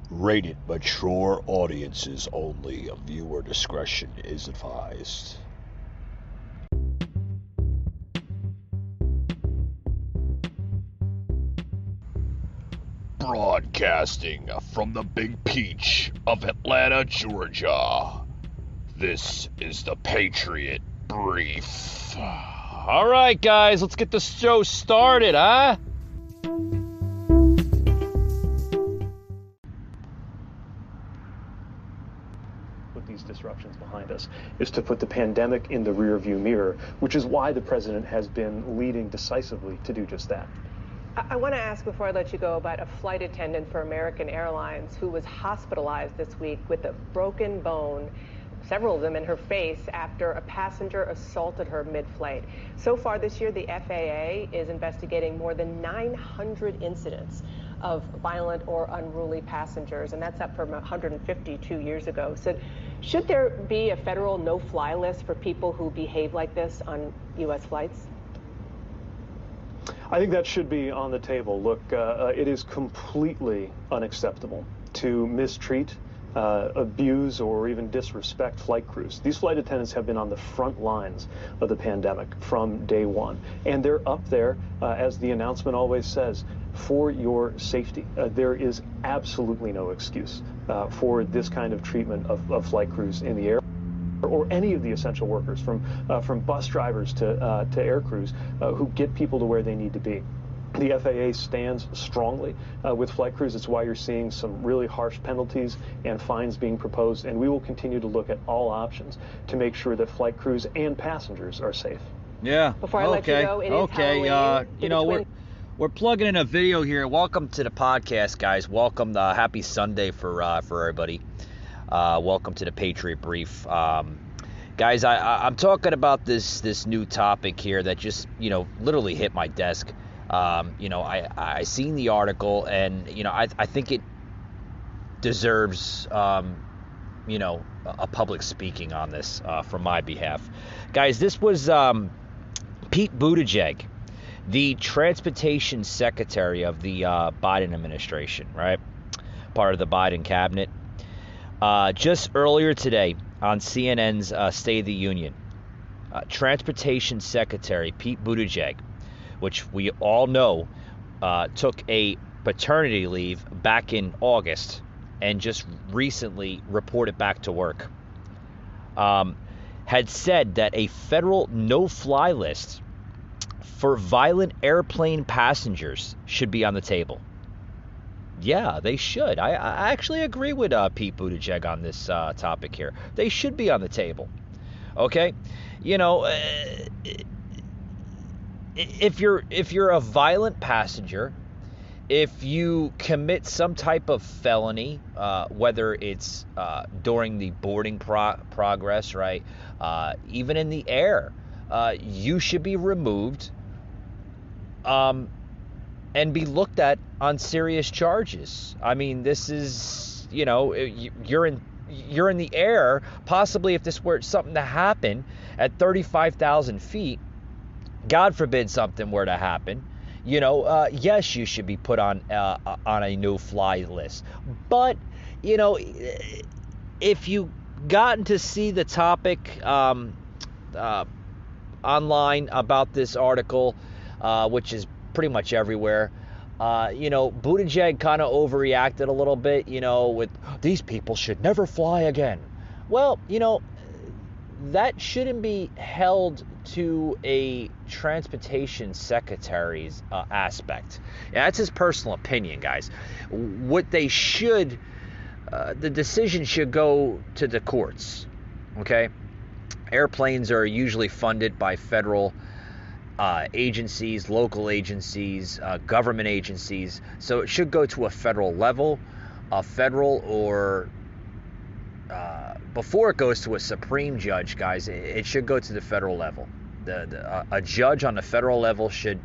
Rated mature audiences only. Viewer discretion is advised. Broadcasting from the Big Peach of Atlanta, Georgia. This is the Patriot Brief. All right, guys, let's get the show started, huh? Put these disruptions behind us is to put the pandemic in the rearview mirror, which is why the president has been leading decisively to do just that. I want to ask before I let you go about a flight attendant for American Airlines who was hospitalized this week with a broken bone, several of them in her face, after a passenger assaulted her mid-flight. So far this year, the FAA is investigating more than 900 incidents of violent or unruly passengers, and that's up from 152 years ago. So should there be a federal no-fly list for people who behave like this on U.S. flights? I think that should be on the table. Look, it is completely unacceptable to mistreat, abuse, or even disrespect flight crews. These flight attendants have been on the front lines of the pandemic from day one, and they're up there, as the announcement always says, for your safety. There is absolutely no excuse for this kind of treatment of flight crews in the air, or any of the essential workers, from bus drivers to air crews who get people to where they need to be. The FAA stands strongly with flight crews. It's why you're seeing some really harsh penalties and fines being proposed, and we will continue to look at all options to make sure that flight crews and passengers are safe. Yeah. Before I let you go, it is Halloween. You know, we're plugging in a video here. Welcome to the podcast, guys. Welcome. Happy Sunday for everybody. Welcome to the Patriot Brief. Guys, I'm talking about this new topic here that just, literally hit my desk. I seen the article, and, I think it deserves, a public speaking on this from my behalf. Guys, this was Pete Buttigieg, the transportation secretary of the Biden administration, right? Part of the Biden cabinet. Just earlier today on CNN's State of the Union, Transportation Secretary Pete Buttigieg, which we all know took a paternity leave back in August and just recently reported back to work, had said that a federal no-fly list for violent airplane passengers should be on the table. Yeah, they should. I actually agree with Pete Buttigieg on this topic here. They should be on the table. Okay? If you're a violent passenger, if you commit some type of felony, whether it's during the boarding progress, right, even in the air, you should be removed and be looked at on serious charges. I mean, this is, you're in the air. Possibly if this were something to happen at 35,000 feet, God forbid something were to happen, yes, you should be put on a no-fly list. But, if you gotten to see the topic online about this article, which is pretty much everywhere, Buttigieg kind of overreacted a little bit, with these people should never fly again. Well, that shouldn't be held to a transportation secretary's aspect. Yeah, that's his personal opinion, guys. What they should, the decision should go to the courts, okay? Airplanes are usually funded by federal agencies, local agencies, government agencies, so it should go to a federal level, or before it goes to a Supreme Judge, guys, it should go to the federal level. A judge on the federal level should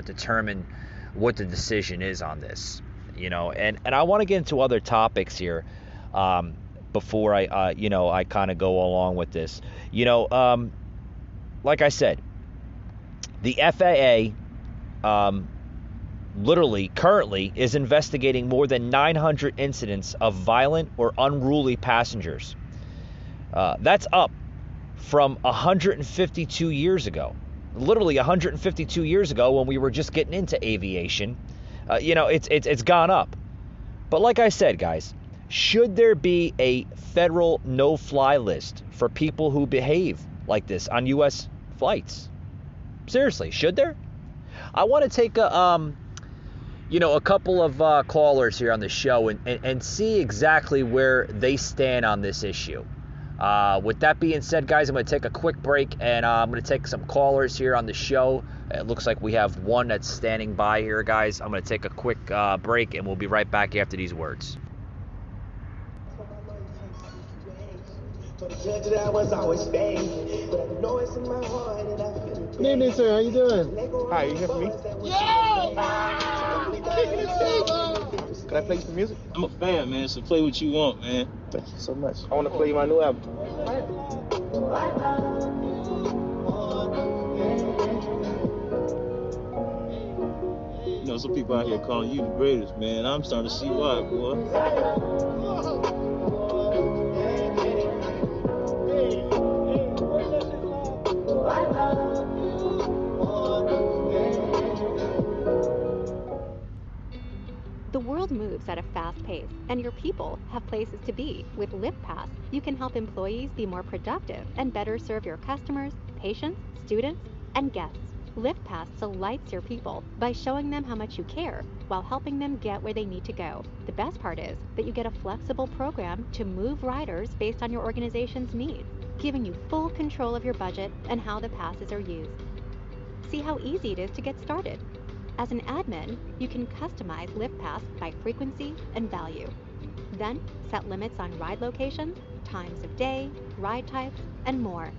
determine what the decision is on this, and I want to get into other topics here before I kind of go along with this. Like I said, the FAA literally currently is investigating more than 900 incidents of violent or unruly passengers. That's up from 152 years ago. Literally 152 years ago, when we were just getting into aviation. It's gone up. But like I said, guys, should there be a federal no-fly list for people who behave like this on U.S. flights? Seriously, should there? I want to take a couple of callers here on the show and see exactly where they stand on this issue. With that being said, guys, I'm going to take a quick break, and I'm going to take some callers here on the show. It looks like we have one that's standing by here, guys. I'm going to take a quick break, and we'll be right back after these words. Good evening, sir. How you doing? Hi, you here for me? Yeah! Can I play some music? I'm a fan, man, so play what you want, man. Thank you so much. I want to play my new album. You know, some people out here calling you the greatest, man. I'm starting to see why, boy. The world moves at a fast pace, and your people have places to be. With LiftPass, you can help employees be more productive and better serve your customers, patients, students, and guests. LiftPass delights your people by showing them how much you care while helping them get where they need to go. The best part is that you get a flexible program to move riders based on your organization's needs, giving you full control of your budget and how the passes are used. See how easy it is to get started. As an admin, you can customize LiftPass by frequency and value. Then, set limits on ride locations, times of day, ride types, and more.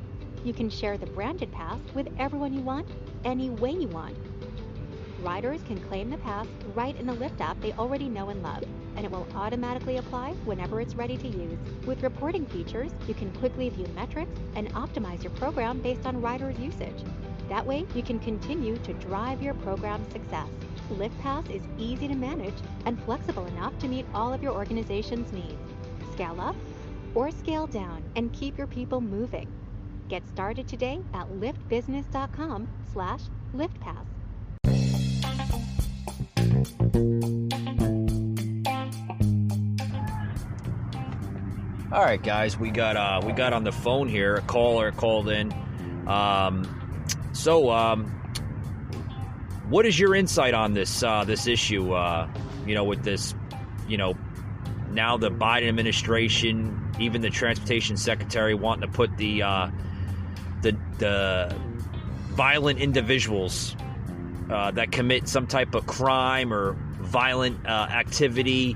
You can share the branded pass with everyone you want, any way you want. Riders can claim the pass right in the Lyft app they already know and love, and it will automatically apply whenever it's ready to use. With reporting features, you can quickly view metrics and optimize your program based on riders' usage. That way, you can continue to drive your program's success. LiftPass is easy to manage and flexible enough to meet all of your organization's needs. Scale up or scale down and keep your people moving. Get started today at liftbusiness.com/LiftPass. All right, guys, we got on the phone here. A caller called in. What is your insight on this issue? With this, now the Biden administration, even the transportation secretary, wanting to put the violent individuals that commit some type of crime or violent activity,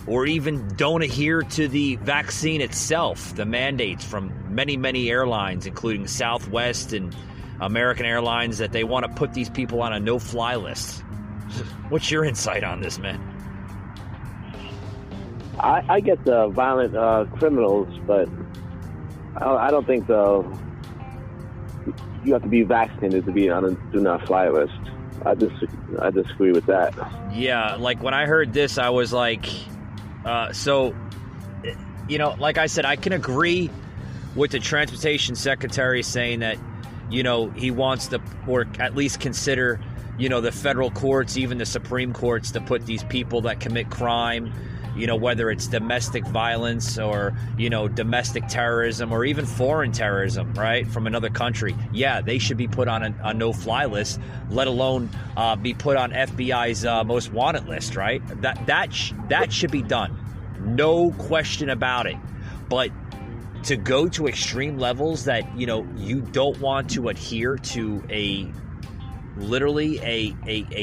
or even don't adhere to the vaccine itself, the mandates from many, many airlines, including Southwest and American Airlines, that they want to put these people on a no-fly list. What's your insight on this, man? I get the violent criminals, but I don't think you have to be vaccinated to be on a do-not-fly list. I disagree with that. Yeah, like when I heard this, I was like, like I said, I can agree with the transportation secretary saying that, he wants to, or at least consider, the federal courts, even the Supreme Courts, to put these people that commit crime, whether it's domestic violence or, domestic terrorism or even foreign terrorism, right, from another country. Yeah, they should be put on a no-fly list, let alone be put on FBI's most wanted list, right? That should be done. No question about it. But to go to extreme levels that, you don't want to adhere to a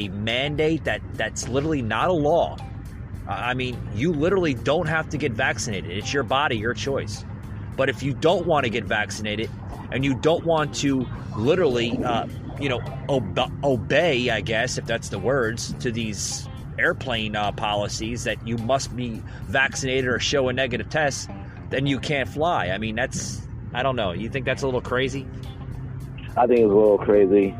mandate that's literally not a law. I mean, you literally don't have to get vaccinated. It's your body, your choice. But if you don't want to get vaccinated and you don't want to literally, obey, I guess, if that's the words, to these airplane policies that you must be vaccinated or show a negative test, then you can't fly. I mean, I don't know. You think that's a little crazy? I think it's a little crazy.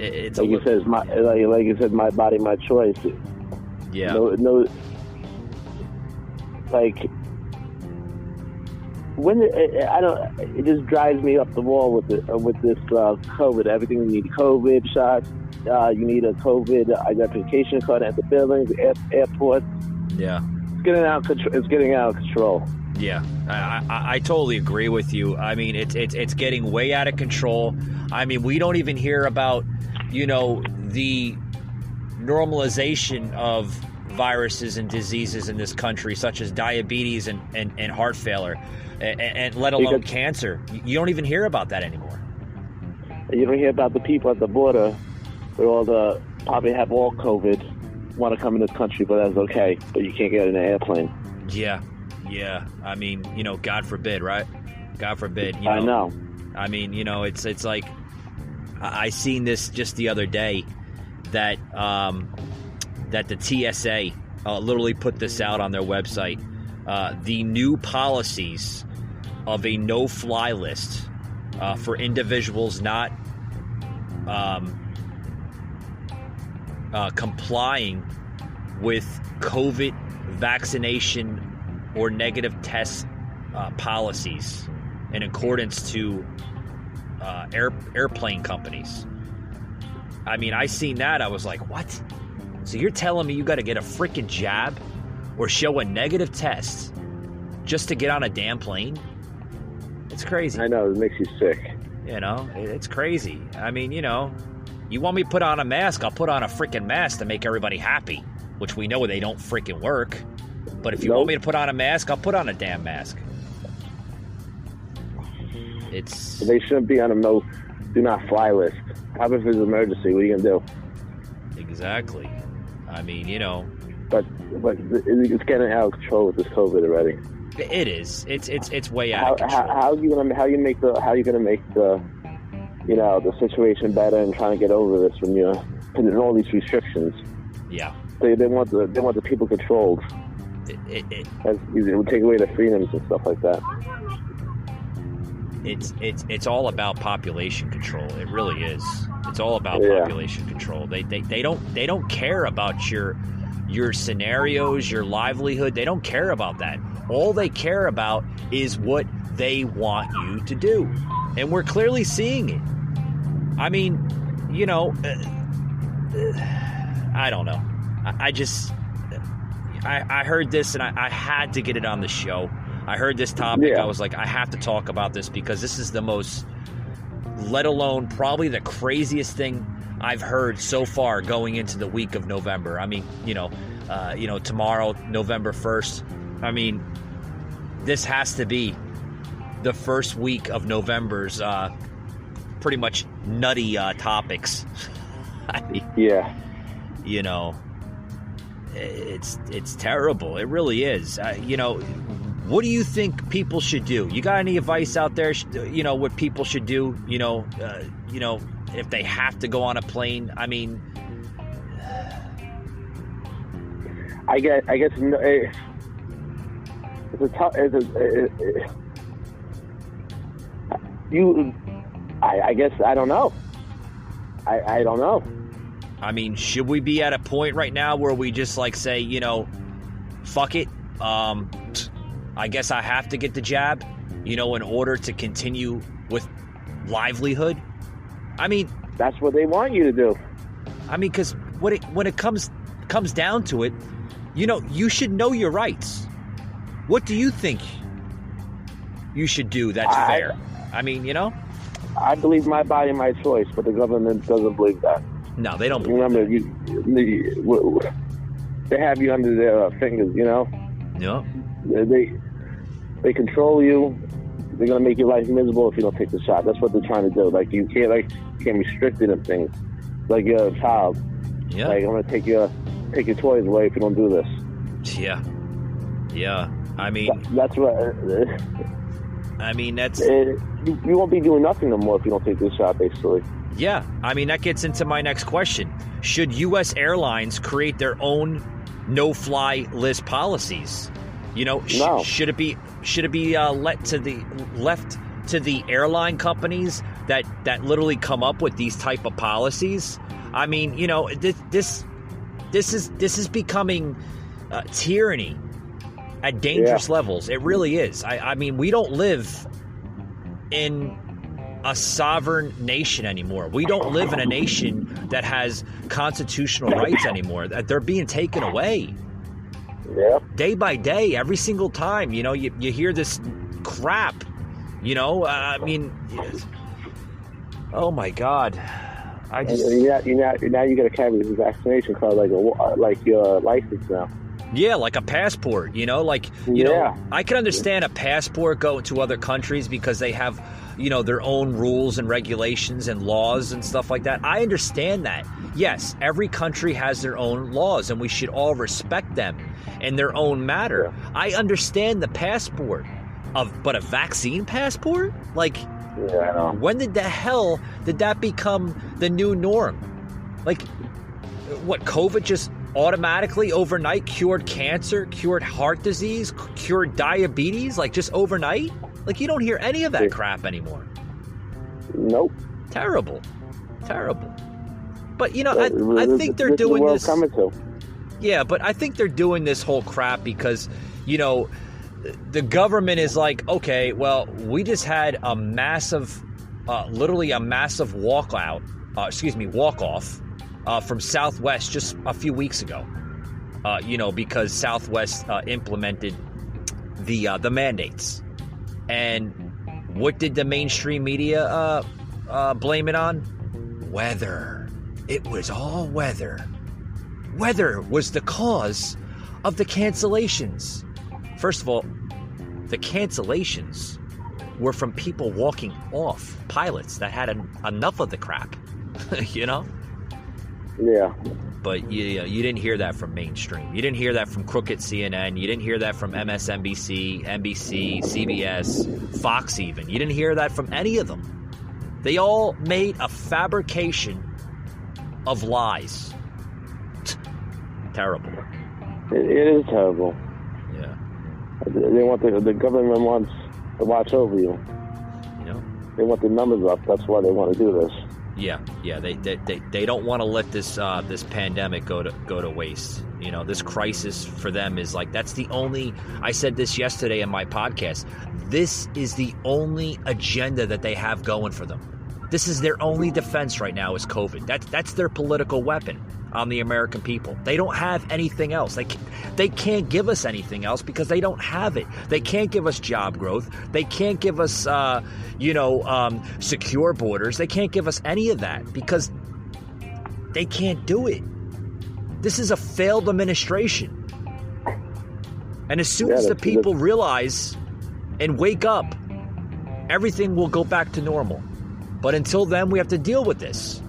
It's like you said, like you said, my body, my choice. Yeah. No, like when it just drives me up the wall with this COVID. Everything you need COVID shots. You need a COVID identification card at the buildings, airports. Yeah. It's getting out of control. Yeah, I totally agree with you. I mean, it's getting way out of control. I mean, we don't even hear about, the normalization of viruses and diseases in this country, such as diabetes and heart failure, and let alone cancer. You don't even hear about that anymore. You don't hear about the people at the border with probably have all COVID, want to come in this country, but that's okay. But you can't get in an airplane. Yeah. I mean, God forbid, right? God forbid. I know. I mean, it's like I seen this just the other day that that the TSA literally put this out on their website. The new policies of a no-fly list for individuals not complying with COVID vaccination or negative test policies in accordance to airplane companies. I mean, I seen that. I was like, what? So you're telling me you got to get a freaking jab or show a negative test just to get on a damn plane? It's crazy. I know. It makes you sick. It's crazy. I mean, you want me to put on a mask, I'll put on a freaking mask to make everybody happy, which we know they don't freaking work. But if you want me to put on a mask, I'll put on a damn mask. They shouldn't be on a do not fly list. How if it's an emergency? What are you gonna do? Exactly. I mean, But it's getting out of control with this COVID already. It is. It's way out of control. How are you gonna make the situation better and trying to get over this when you're putting all these restrictions? Yeah. They want the people controlled. It would take away their freedoms and stuff like that. It's all about population control. It really is. It's all about population control. They don't care about your scenarios, your livelihood. They don't care about that. All they care about is what they want you to do, and we're clearly seeing it. I mean, I don't know. I heard this and I had to get it on the show. I heard this topic. Yeah. I was like, I have to talk about this because this is the most, let alone probably the craziest thing I've heard so far going into the week of November. I mean, tomorrow, November 1st. I mean, this has to be the first week of November's pretty much nutty topics. I mean, yeah. It's terrible. It really is. What do you think people should do? You got any advice out there? What people should do? If they have to go on a plane. I mean, I guess it's a tough. I guess I don't know. I don't know. I mean, should we be at a point right now where we just say, fuck it? I guess I have to get the jab, in order to continue with livelihood. I mean, that's what they want you to do. I mean, because when it comes down to it, you should know your rights. What do you think you should do that's fair? I mean, I believe my body, my choice, but the government doesn't believe that. No, they don't believe Remember, that. They have you under their fingers, Yeah. They control you. They're gonna make your life miserable if you don't take the shot. That's what they're trying to do. You can't restrict it in things. Like you're a child. Yeah. I'm gonna take your toys away if you don't do this. Yeah. I mean, that's what. I mean, that's. You won't be doing nothing no more if you don't take this shot, basically. Yeah, I mean, that gets into my next question. Should U.S. airlines create their own no-fly list policies? No. Should it be left to the airline companies that literally come up with these type of policies. I mean, you know, this is becoming tyranny at dangerous levels. It really is. I mean, we don't live in a sovereign nation anymore. We don't live in a nation that has constitutional rights anymore. They're being taken away. Yeah. Day by day, every single time, you know, you hear this crap, you know, I mean, oh my God. I just... Now you got to carry this vaccination card like your license now. Yeah, like a passport, you know, like, you know, I can understand a passport going to other countries because they have, you know, their own rules and regulations and laws and stuff like that. I understand that. Yes, every country has their own laws and we should all respect them in their own matter. I understand the passport but a vaccine passport? Like, when did the hell did that become the new norm? Like, what, COVID just automatically overnight cured cancer, cured heart disease, cured diabetes, like just overnight? Like, you don't hear any of that crap anymore. Nope. Terrible. But, you know, I think they're doing this. Yeah, but I think they're doing this whole crap because, you know, the government is like, okay, well, we just had a massive, literally a massive walk-off from Southwest just a few weeks ago, you know, because Southwest implemented the mandates. And what did the mainstream media blame it on? Weather. It was all weather. Weather was the cause of the cancellations. First of all, the cancellations were from people walking off, pilots that had enough of the crap, you know? Yeah. But you didn't hear that from mainstream. You didn't hear that from crooked CNN. You didn't hear that from MSNBC, NBC, CBS, Fox even. You didn't hear that from any of them. They all made a fabrication of lies. Terrible. It is terrible. Yeah. They want the government wants to watch over you. You know. They want the numbers up. That's why they want to do this. Yeah. They don't want to let this this pandemic go to waste. You know, this crisis for them is like, that's the only. I said this yesterday in my podcast. This is the only agenda that they have going for them. This is their only defense right now is COVID. That's their political weapon on the American people. They don't have anything else. They can't give us anything else because they don't have it. They can't give us job growth. They can't give us, secure borders. They can't give us any of that because they can't do it. This is a failed administration. And as soon as the people realize and wake up, everything will go back to normal. But until then, we have to deal with this.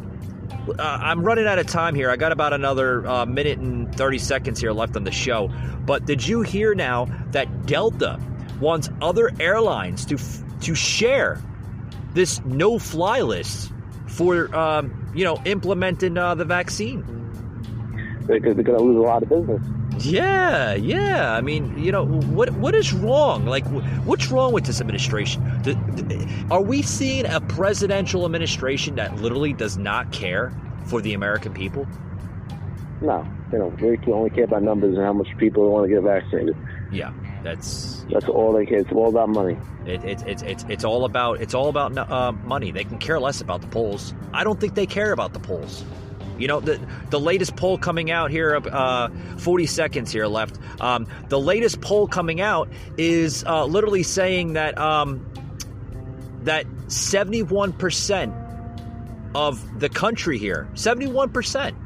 I'm running out of time here. I got about another minute and 30 seconds here left on the show. But did you hear now that Delta wants other airlines to share this no-fly list for, implementing the vaccine? Because they're going to lose a lot of business. Yeah. I mean, you know, what is wrong? Like, what's wrong with this administration? Are we seeing a presidential administration that literally does not care for the American people? No, they don't. They only care about numbers and how much people want to get vaccinated. Yeah, that's all they care. It's all about money. It's all about money. They can care less about the polls. I don't think they care about the polls. You know, the latest poll coming out here, 40 seconds here left. The latest poll coming out is literally saying that that 71% of the country here, 71%,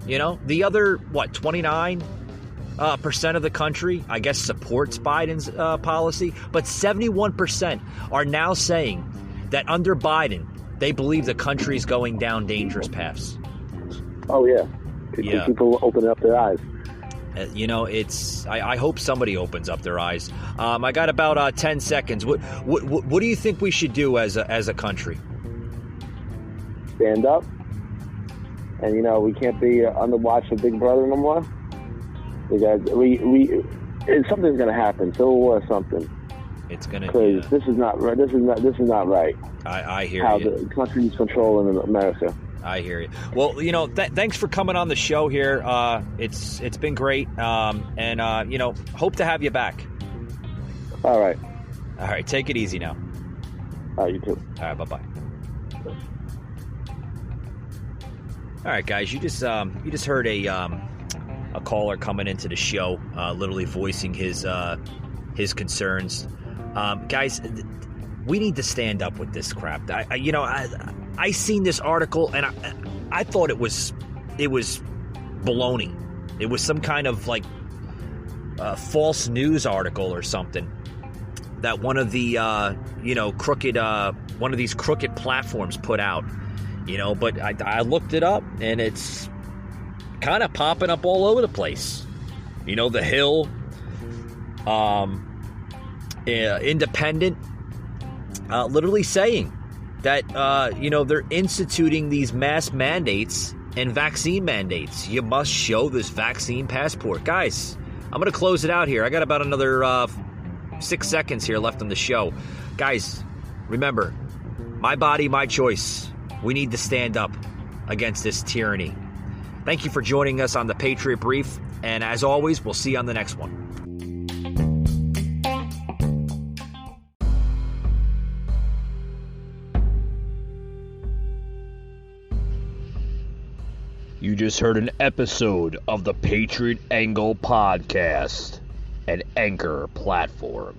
you know, the other, 29% of the country, I guess, supports Biden's policy. But 71% are now saying that under Biden, they believe the country is going down dangerous paths. Oh, yeah. People open up their eyes. You know, I hope somebody opens up their eyes. I got about 10 seconds. What do you think we should do as a country? Stand up. And, you know, we can't be under watch of Big Brother no more. Because something's going to happen. Civil war or something. It's gonna. Because this is not right. This is not right. I hear how you. the country's controlling America. I hear you. Well, thanks for coming on the show here. It's been great. And hope to have you back. All right. All right. Take it easy now. All right. You too. All right. Bye-bye. All right, guys. You just heard a caller coming into the show, literally voicing his concerns. Guys, we need to stand up with this crap. I seen this article and I thought it was baloney. It was some kind of like false news article or something that one of the one of these crooked platforms put out. But I looked it up and it's kind of popping up all over the place. The Hill, Independent, literally saying that, they're instituting these mass mandates and vaccine mandates. You must show this vaccine passport. Guys, I'm going to close it out here. I got about another 6 seconds here left on the show. Guys, remember, my body, my choice. We need to stand up against this tyranny. Thank you for joining us on the Patriot Brief. And as always, we'll see you on the next one. You just heard an episode of the Patriot Angle podcast, an Anchor platform.